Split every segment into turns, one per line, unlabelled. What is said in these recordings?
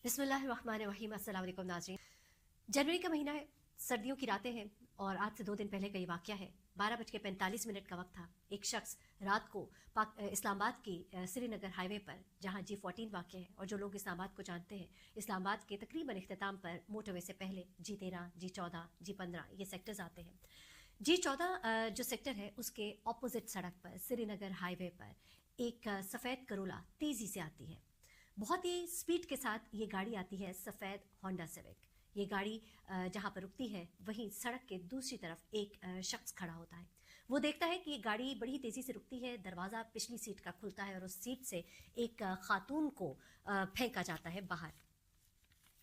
बिस्मिल्लाहिर्रहमानिर्रहीम। अस्सलाम वालेकुम नाज़रीन। जनवरी का महीना है, सर्दियों की रातें हैं और आज से 2 दिन पहले का ये वाक़या है। 12:45 का वक्त था। एक शख्स रात को इस्लामाबाद की श्रीनगर हाईवे पर, जहाँ G14 वाक़या है, और जो लोग इस्लामाबाद को जानते हैं, इस्लामाबाद के तकरीबन इख्तिताम पर मोटरवे से पहले G13, G14, G15 ये सेक्टर्स आते हैं। G14 जो सेक्टर है उसके ऑपोजिट सड़क पर श्रीनगर हाईवे पर एक सफ़ेद करोला तेज़ी से आती है। बहुत ही स्पीड के साथ ये गाड़ी आती है, सफ़ेद होंडा सिविक। ये गाड़ी जहाँ पर रुकती है वहीं सड़क के दूसरी तरफ एक शख्स खड़ा होता है। वो देखता है कि ये गाड़ी बड़ी तेज़ी से रुकती है, दरवाज़ा पिछली सीट का खुलता है और उस सीट से एक खातून को फेंका जाता है बाहर।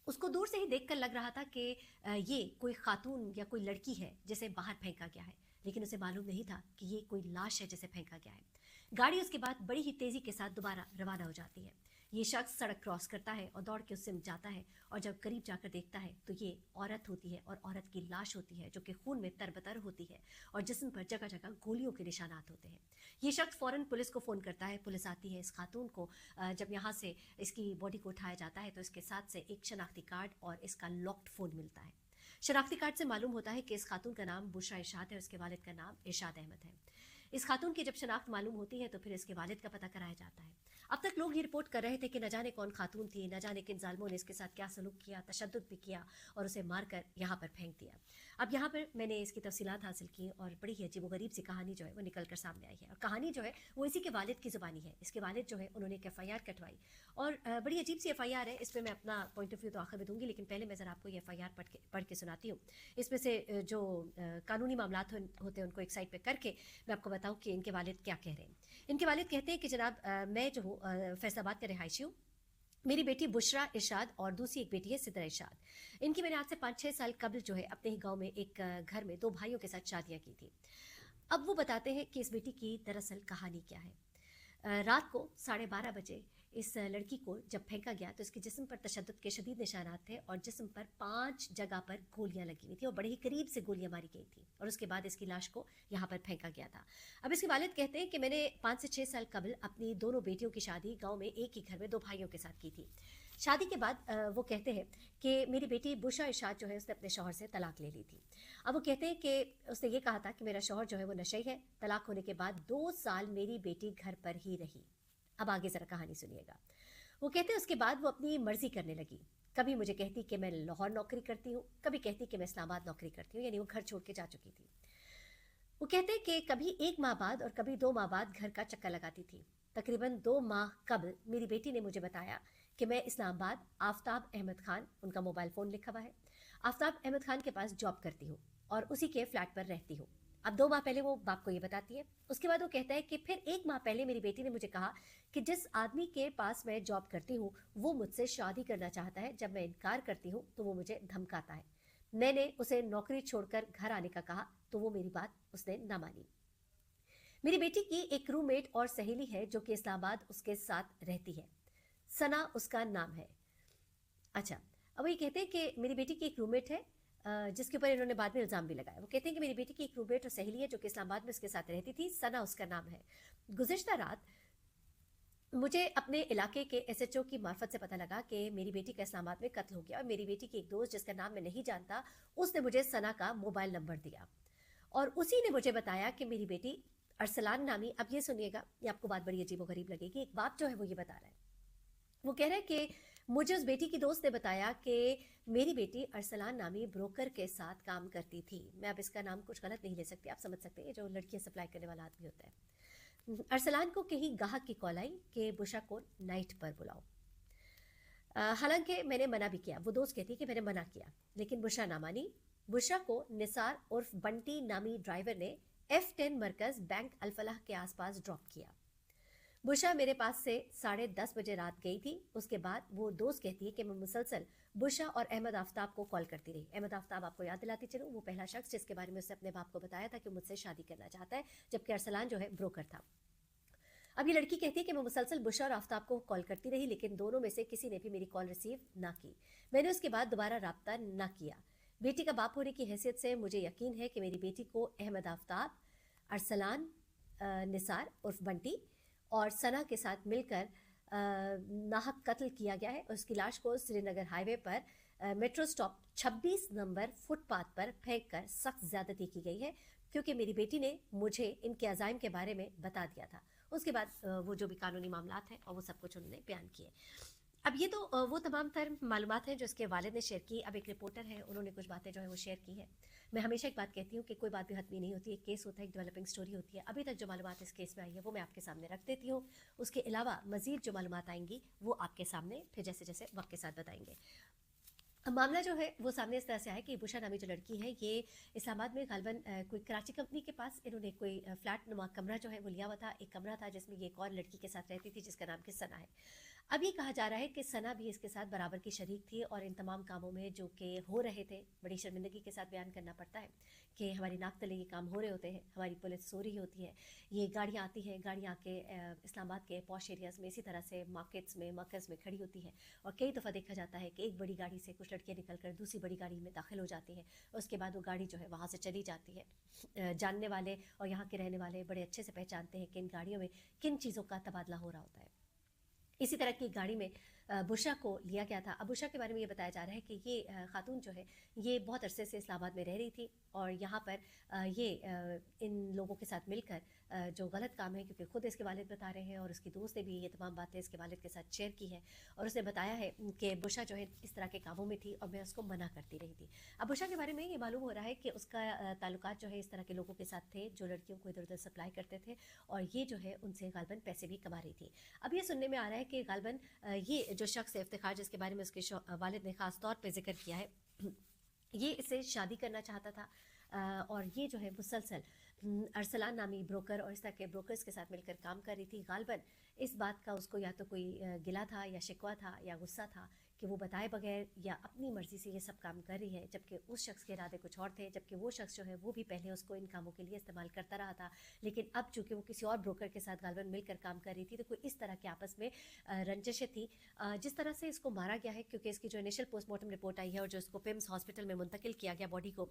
उसको दूर से ही देखकर लग रहा था कि ये कोई खातून या कोई लड़की है जिसे बाहर फेंका गया है, लेकिन उसे मालूम नहीं था कि ये कोई लाश है जिसे फेंका गया है। गाड़ी उसके बाद बड़ी ही तेज़ी के साथ दोबारा रवाना हो जाती है। ये शख्स सड़क क्रॉस करता है और दौड़ के उससे जाता है, और जब करीब जाकर देखता है तो ये औरत होती है और औरत की लाश होती है जो कि खून में तरबतर होती है और जिस्म पर जगह जगह गोलियों के निशानात होते हैं। ये शख्स फ़ौरन पुलिस को फ़ोन करता है। पुलिस आती है। इस खातून को जब यहाँ से इसकी बॉडी को उठाया जाता है तो इसके साथ से एक शनाख्ती कार्ड और इसका लॉक्ड फ़ोन मिलता है। शनाख्ती कार्ड से मालूम होता है कि इस खातून का नाम बुशरा इरशाद है और उसके वालिद का नाम इरशाद अहमद है। इस खातून की जब शनाख्त मालूम होती है तो फिर इसके वालिद का पता कराया जाता है। अब तक लोग ये रिपोर्ट कर रहे थे कि न जाने कौन खातून थी, न जाने किन जालिमों ने इसके साथ क्या सलूक किया, तशद्दुद भी किया और उसे मारकर यहाँ पर फेंक दिया। अब यहाँ पर मैंने इसकी तफसीलात हासिल की और बड़ी ही अजीबोगरीब सी कहानी जो है वो निकल कर सामने आई है। और कहानी जो है वो इसी के वालिद की ज़ुबानी है। इसके वालिद जो है उन्होंने एक FIR कटवाई और बड़ी अजीब सी FIR है। इस पर मैं अपना पॉइंट ऑफ व्यू तो आखिर में दूंगी, लेकिन पहले मैं ज़रा आपको ये FIR पढ़ के सुनाती हूँ। इसमें से जो कानूनी मामलात होते हैं उनको एक साइड पर करके मैं आपको बताऊँ कि इनके वालिद क्या कह रहे हैं। इनके वालिद कहते हैं कि जनाब, मैं जो हूँ फैसलाबाद का रिहायशी हूँ। मेरी बेटी बुशरा इरशाद और दूसरी एक बेटी है सिद्रा इरशाद। इनकी मैंने आज से 5-6 साल कबल जो है अपने ही गांव में एक घर में 2 भाइयों के साथ शादियां की थी। अब वो बताते हैं कि इस बेटी की दरअसल कहानी क्या है। रात को 12:30 बजे इस लड़की को जब फेंका गया तो इसके जिस्म पर तशद्दुद के शदीद निशानात थे और जिस्म पर 5 जगह पर गोलियां लगी हुई थी और बड़े ही करीब से गोलियां मारी गई थी और उसके बाद इसकी लाश को यहाँ पर फेंका गया था। अब इसके वालिद कहते हैं कि मैंने 5 से 6 साल कबल अपनी दोनों बेटियों की शादी गाँव में एक ही घर में 2 भाइयों के साथ की थी। शादी के बाद वो कहते हैं कि मेरी बेटी बुशरा इरशाद जो है उसने अपने शौहर से तलाक ले ली थी। अब वो कहते हैं कि उसने ये कहा था कि मेरा शौहर जो है वो नशई है। तलाक होने के बाद 2 साल मेरी बेटी घर पर ही रही। अब आगे ज़रा कहानी सुनिएगा। वो कहते हैं उसके बाद वो अपनी मर्जी करने लगी। कभी मुझे कहती कि मैं लाहौर नौकरी करती हूँ, कभी कहती कि मैं इस्लामाबाद नौकरी करती हूँ, यानी वो घर छोड़ के जा चुकी थी। वो कहते हैं कि कभी 1 माह बाद और कभी 2 माह बाद घर का चक्कर लगाती थी। तकरीबन 2 माह कबल मेरी बेटी ने मुझे बताया कि मैं इस्लामाबाद आफ्ताब अहमद खान, उनका मोबाइल फ़ोन लिखा हुआ है, आफ्ताब अहमद खान के पास जॉब करती हूँ और उसी के फ्लैट पर रहती हूँ। अब 2 माह पहले वो बाप को ये बताती है। उसके बाद वो कहता है कि फिर 1 माह पहले मेरी बेटी ने मुझे कहा कि जिस आदमी के पास मैं जॉब करती हूँ वो मुझसे शादी करना चाहता है। जब मैं इनकार करती हूँ तो वो मुझे धमकाता है। मैंने उसे नौकरी छोड़कर घर आने का कहा तो वो मेरी बात उसने ना मानी। मेरी बेटी की एक रूममेट और सहेली है जो कि इस्लामाबाद उसके साथ रहती है। सना उसका नाम है। अच्छा, अब ये कहते हैं कि मेरी बेटी की एक रूममेट है जिसके ऊपर इन्होंने बाद में इल्ज़ाम भी लगाया। वो कहते हैं कि मेरी बेटी की एक रूममेट और सहेली है जो कि इस्लामाबाद में उसके साथ रहती थी। सना उसका नाम है। गुज़िश्ता रात मुझे अपने इलाके के SHO की मार्फत से पता लगा कि मेरी बेटी का इस्लामाबाद में कत्ल हो गया और मेरी बेटी की एक दोस्त जिसका नाम मैं नहीं जानता उसने मुझे सना का मोबाइल नंबर दिया और उसी ने मुझे बताया कि मेरी बेटी अरसलान नामी, अब ये सुनिएगा, ये आपको बात बड़ी अजीबोगरीब लगेगी। एक बाप जो है वो ये बता रहा है, वो कह रहा है कि मुझे उस बेटी की दोस्त ने बताया कि मेरी बेटी अरसलान नामी ब्रोकर के साथ काम करती थी। मैं अब इसका नाम कुछ गलत नहीं ले सकती, आप समझ सकते हैं जो लड़कियां सप्लाई करने वाला आदमी होता है। अरसलान को कहीं गाहक की कॉल आई कि बुशरा को नाइट पर बुलाओ। हालांकि मैंने मना भी किया। वो दोस्त कहती है कि मैंने मना किया लेकिन बुशरा ना मानी। बुशरा को निसार उर्फ बंटी नामी ड्राइवर ने F10 मरकज बैंक अल-फलाह के आसपास ड्रॉप किया। बुशरा मेरे पास से 10:30 बजे रात गई थी। उसके बाद वो दोस्त कहती है कि मैं मुसलसल बुशरा और अहमद आफ्ताब को कॉल करती रही। अहमद आफ्ताब, आपको याद दिलाती चलूँ, वो पहला शख्स जिसके बारे में उसने अपने बाप को बताया था कि मुझसे शादी करना चाहता है, जबकि अरसलान जो है ब्रोकर था। अब ये लड़की कहती है कि मैं मुसलसल बुशरा और आफ्ताब को कॉल करती रही लेकिन दोनों में से किसी ने भी मेरी कॉल रिसीव ना की। मैंने उसके बाद दोबारा राब्ता ना किया। बेटी का बाप होने की हैसियत से मुझे यकीन है कि मेरी बेटी को अहमद आफ्ताब, अरसलान, निसार उर्फ बंटी और सना के साथ मिलकर नाहक कत्ल किया गया है और उसकी लाश को श्रीनगर हाईवे पर मेट्रो स्टॉप 26 नंबर फुटपाथ पर फेंक कर सख्त ज्यादती की गई है, क्योंकि मेरी बेटी ने मुझे इनके अजाइम के बारे में बता दिया था। उसके बाद वो जो भी कानूनी मामलात हैं और वो सब कुछ उन्होंने बयान किए। अब ये तो वो तमाम तर मालूमात हैं जो इसके वालिद ने शेयर की। अब एक रिपोर्टर है, उन्होंने कुछ बातें जो है वो शेयर की है। मैं हमेशा एक बात कहती हूँ कि कोई बात भी हतमी नहीं होती, एक केस होता है, एक डेवलपिंग स्टोरी होती है। अभी तक जो मालूमात इस केस में आई है वो मैं आपके सामने रख देती हूँ। उसके अलावा मजीद जो मालूमात आएंगी वो आपके सामने फिर जैसे जैसे वक्त के साथ बताएंगे। मामला जो है वो सामने इस तरह से आया कि बुशा नामी जो लड़की है ये इस्लामाबाद में गालबन कोई कराची कंपनी के पास इन्होंने कोई फ्लैट नुमा कमरा जो है वो लिया हुआ था। एक कमरा था जिसमें ये एक और लड़की के साथ रहती थी जिसका नाम कि सना है। अब ये कहा जा रहा है कि सना भी इसके साथ बराबर की शरीक थी और इन तमाम कामों में जो कि हो रहे थे, बड़ी शर्मिंदगी के साथ बयान करना पड़ता है कि हमारी नाक तले ये काम हो रहे होते हैं, हमारी पुलिस सो रही होती है, ये गाड़ियाँ आती हैं, गाड़ियाँ आके इस्लामाबाद के पॉश एरियाज़ में इसी तरह से मार्केट्स में मरकज़ में खड़ी होती है और कई दफ़ा देखा जाता है कि एक बड़ी गाड़ी से कुछ लड़कियाँ निकल कर दूसरी बड़ी गाड़ी में दाखिल हो जाती हैं। उसके बाद वो गाड़ी जो है वहाँ से चली जाती है। जानने वाले और यहाँ के रहने वाले बड़े अच्छे से पहचानते हैं कि इन गाड़ियों में किन चीज़ों का तबादला हो रहा होता है। इसी तरह की गाड़ी में बुशा को लिया गया था। अब बुशा के बारे में ये बताया जा रहा है कि ये खातून जो है ये बहुत अरसे से इस्लामाबाद में रह रही थी और यहाँ पर ये इन लोगों के साथ मिलकर जो गलत काम है, क्योंकि खुद इसके वालिद बता रहे हैं और उसकी दोस्त ने भी ये तमाम बातें इसके वालिद के साथ शेयर की है और उसने बताया है कि बुशा जो है इस तरह के कामों में थी और मैं उसको मना करती रही थी। अब बुशा के बारे में ये मालूम हो रहा है कि उसका ताल्लुकात जो है इस तरह के लोगों के साथ थे जो लड़कियों को इधर उधर सप्लाई करते थे और ये जो है उनसे गालबन पैसे भी कमा रही थी। अब ये सुनने में आ रहा है कि गालबन ये जो शख्स है इफ्तिखार, जिसके बारे में उसके वालिद ने खास तौर पे जिक्र किया है, ये इसे शादी करना चाहता था और ये जो है मुसलसल अरसलान नामी ब्रोकर और इस तरह के ब्रोकर्स के साथ मिलकर काम कर रही थी। गालबन इस बात का उसको या तो कोई गिला था या शिकवा था या गुस्सा था कि वो बताए बगैर या अपनी मर्जी से ये सब काम कर रही है, जबकि उस शख्स के इरादे कुछ और थे, जबकि वो शख्स जो है वो भी पहले उसको इन कामों के लिए इस्तेमाल करता रहा था। लेकिन अब चूंकि वो किसी और ब्रोकर के साथ गालबन मिलकर काम कर रही थी तो कोई इस तरह के आपस में रंजिशें थी। जिस तरह से इसको मारा गया है, क्योंकि इसकी जो इनिशियल पोस्टमार्टम रिपोर्ट आई है और जो इसको पिम्स हॉस्पिटल में मुंतकिल किया गया बॉडी को,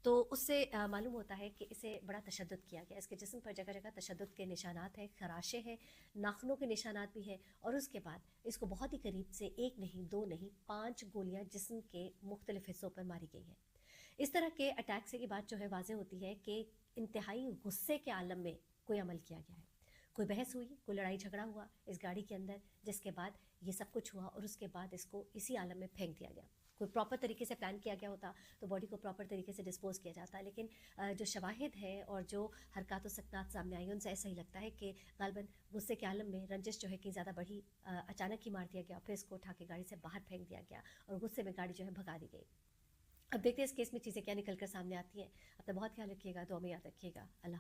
तो उससे मालूम होता है कि इसे बड़ा तशद्दुद किया गया। इसके जिस्म पर जगह जगह तशद्दुद के निशानात हैं, खराशें हैं, नाखूनों के निशानात भी हैं और उसके बाद इसको बहुत ही करीब से एक नहीं, दो नहीं, 5 गोलियां जिस्म के मुख्तलिफ हिस्सों पर मारी गई हैं। इस तरह के अटैक से ये बात जो है वाज़ेह होती है कि इंतहाई गुस्से के आलम में कोई अमल किया गया है। कोई बहस हुई, कोई लड़ाई झगड़ा हुआ इस गाड़ी के अंदर, जिसके बाद ये सब कुछ हुआ और उसके बाद इसको इसी आलम में फेंक दिया गया। कोई प्रॉपर तरीके से प्लान किया गया होता तो बॉडी को प्रॉपर तरीके से डिस्पोज किया जाता, लेकिन जो शवाहिद है और जो हरकत व सकनात सामने आई उनसे ऐसा ही लगता है कि गालबन गुस्से के आलम में रंजिश जो है कि ज़्यादा बढ़ी, अचानक ही मार दिया गया, फिर इसको उठा के गाड़ी से बाहर फेंक दिया गया और गुस्से में गाड़ी जो है भगा दी गई। अब देखते हैं इस केस में चीज़ें क्या निकल कर सामने आती हैं। अपना बहुत ख्याल रखिएगा, दुआ में याद रखिएगा। अल्लाह।